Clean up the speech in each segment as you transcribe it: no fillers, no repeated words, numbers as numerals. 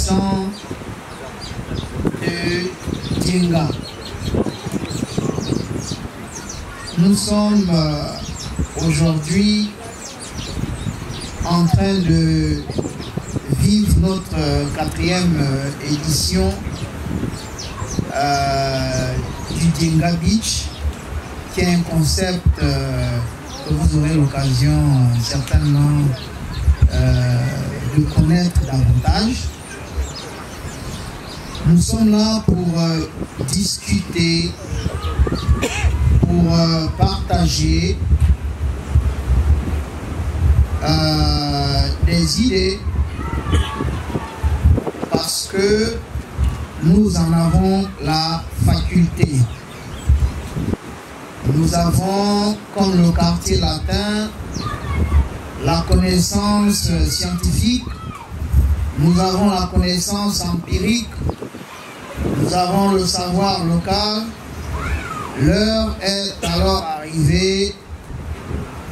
ressortissants de Dienga. Nous sommes aujourd'hui en train de vivre notre 4e édition du Dienga Beach, qui est un concept que vous aurez l'occasion certainement de connaître davantage. Nous sommes là pour discuter, pour partager des idées, parce que nous en avons la faculté. Nous avons, comme le quartier latin, la connaissance scientifique, nous avons la connaissance empirique, nous avons le savoir local. L'heure est alors arrivée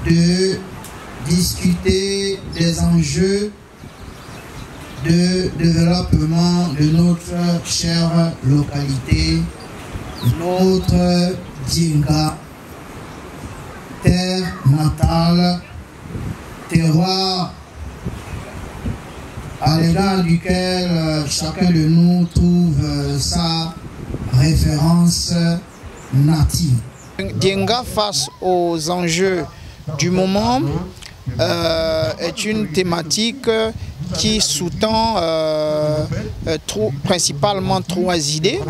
de discuter des enjeux de développement de notre chère localité, notre Dienga, terre natale, terroir à l'égard duquel chacun de nous trouve sa référence native. Dienga face aux enjeux du moment est une thématique qui sous-tend principalement 3 idées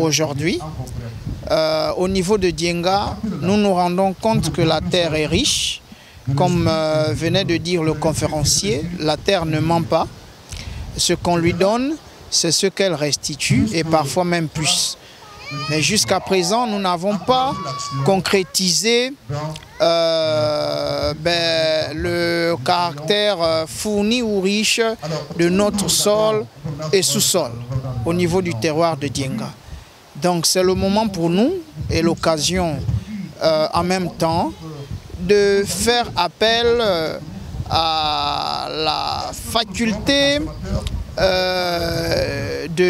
aujourd'hui. Au niveau de Dienga, nous nous rendons compte que la terre est riche. Comme venait de dire le conférencier, la terre ne ment pas. Ce qu'on lui donne, c'est ce qu'elle restitue et parfois même plus. Mais jusqu'à présent, nous n'avons pas concrétisé le caractère fourni ou riche de notre sol et sous-sol au niveau du terroir de Dienga. Donc c'est le moment pour nous et l'occasion en même temps de faire appel à la faculté de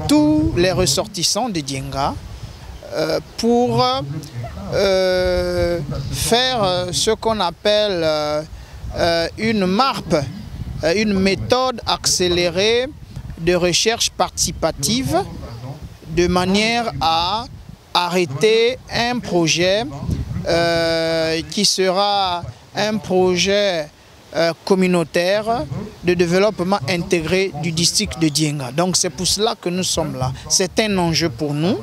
tous les ressortissants de Dienga pour faire ce qu'on appelle une MARP, une méthode accélérée de recherche participative, de manière à arrêter un projet qui sera un projet communautaire de développement intégré du district de Dienga. Donc c'est pour cela que nous sommes là. C'est un enjeu pour nous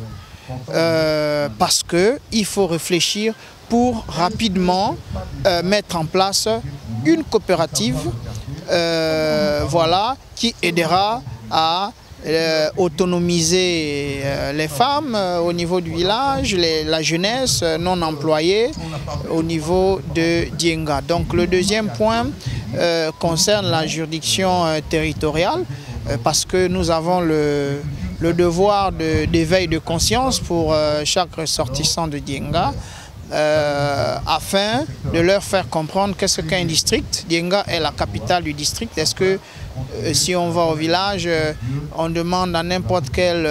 parce qu'il faut réfléchir pour rapidement mettre en place une coopérative voilà, qui aidera à autonomiser les femmes au niveau du village, la jeunesse non employée au niveau de Dienga. Donc le deuxième point concerne la juridiction territoriale parce que nous avons le devoir d'éveil de conscience pour chaque ressortissant de Dienga afin de leur faire comprendre qu'est-ce qu'un district. Dienga est la capitale du district. Est-ce que si on va au village, on demande à n'importe quelle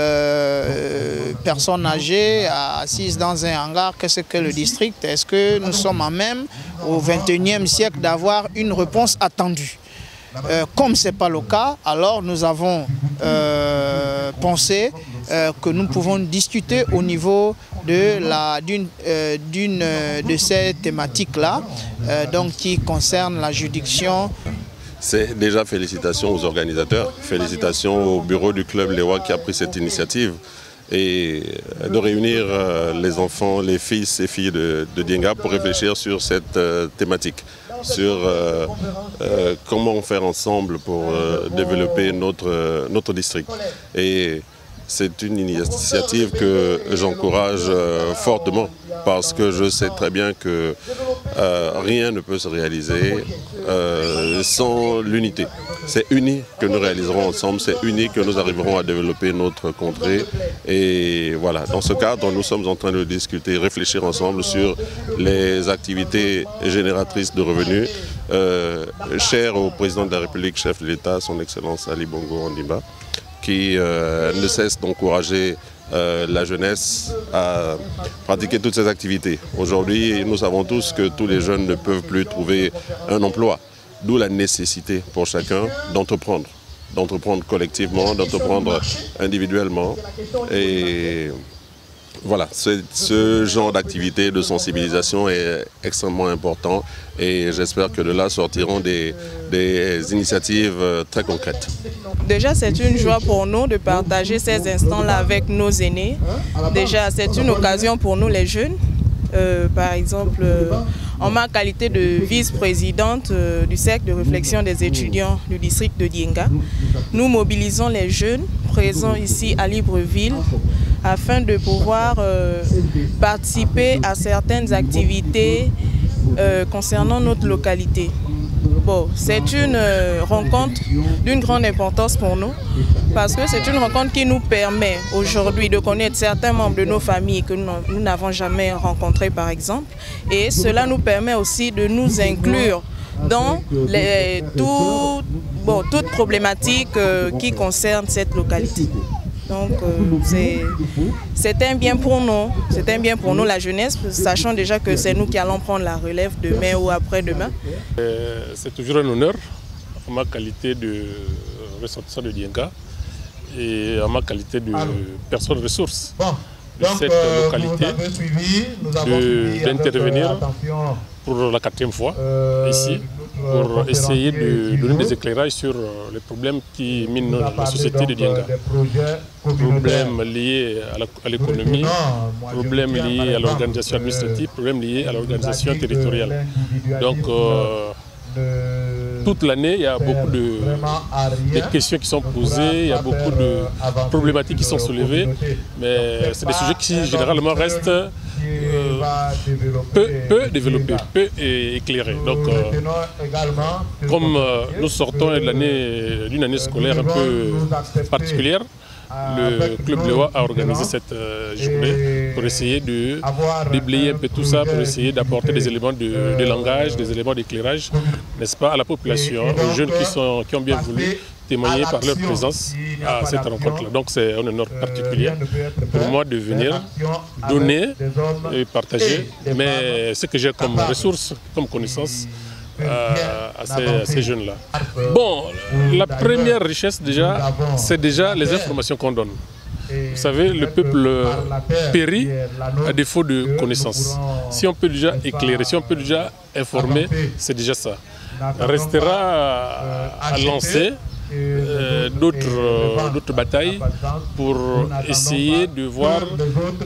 personne âgée assise dans un hangar qu'est-ce que le district? Est-ce que nous sommes à même au XXIe siècle d'avoir une réponse attendue? Comme ce n'est pas le cas, alors nous avons pensé que nous pouvons discuter au niveau d'une de ces thématiques-là, donc qui concerne la juridiction. C'est déjà félicitations aux organisateurs, félicitations au bureau du club Lewa qui a pris cette initiative et de réunir les enfants, les fils et filles de Dienga pour réfléchir sur cette thématique, sur comment faire ensemble pour développer notre district. Et c'est une initiative que j'encourage fortement parce que je sais très bien que rien ne peut se réaliser sans l'unité. c'est uni que nous réaliserons ensemble, c'est uni que nous arriverons à développer notre contrée. Et voilà, dans ce cadre, nous sommes en train de discuter, réfléchir ensemble sur les activités génératrices de revenus, chères au président de la République, chef de l'État, son Excellence Ali Bongo Ondimba, qui ne cesse d'encourager la jeunesse à pratiquer toutes ces activités. Aujourd'hui, nous savons tous que tous les jeunes ne peuvent plus trouver un emploi, d'où la nécessité pour chacun d'entreprendre collectivement, d'entreprendre individuellement. Et voilà, ce genre d'activité de sensibilisation est extrêmement important et j'espère que de là sortiront des initiatives très concrètes. Déjà, c'est une joie pour nous de partager ces instants-là avec nos aînés. Déjà, c'est une occasion pour nous les jeunes. Par exemple, en ma qualité de vice-présidente du cercle de réflexion des étudiants du district de Dienga, nous mobilisons les jeunes présents ici à Libreville afin de pouvoir participer à certaines activités concernant notre localité. Bon, c'est une rencontre d'une grande importance pour nous parce que c'est une rencontre qui nous permet aujourd'hui de connaître certains membres de nos familles que nous n'avons jamais rencontrés par exemple, et cela nous permet aussi de nous inclure dans toute problématique qui concerne cette localité. Donc c'est un bien pour nous, la jeunesse, sachant déjà que c'est nous qui allons prendre la relève demain ou après-demain. C'est toujours un honneur en ma qualité de ressortissant de Dienga et en ma qualité de personne ressource de cette localité d'intervenir pour la 4e fois ici pour essayer de donner des éclairages sur les problèmes qui minent la société de Dienga. Problèmes liés à l'économie, problèmes liés à l'organisation administrative, problèmes liés à l'organisation territoriale. Donc, toute l'année, il y a beaucoup de questions qui sont posées, il y a beaucoup de problématiques qui sont soulevées, mais c'est des sujets qui généralement restent peu développés, peu éclairés. Donc, comme nous sortons d'une année scolaire un peu particulière, le Club Lewa a organisé cette journée pour essayer de déblayer un peu tout ça, pour essayer d'apporter des éléments de langage, des éléments d'éclairage, n'est-ce pas, à la population, aux jeunes qui ont bien voulu témoigner par leur présence à cette rencontre-là. Donc c'est un honneur particulier pour moi de venir donner et partager, mais ce que j'ai comme ressources, comme connaissance, à ces jeunes-là. Bon, la première richesse déjà, c'est déjà les informations qu'on donne. Vous savez, le peuple périt à défaut de connaissances. Si on peut déjà éclairer, si on peut déjà informer, c'est déjà ça. Restera à lancer d'autres batailles pour essayer de voir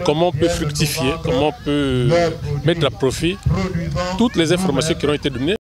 comment on peut fructifier, comment on peut mettre à profit toutes les informations qui ont été données.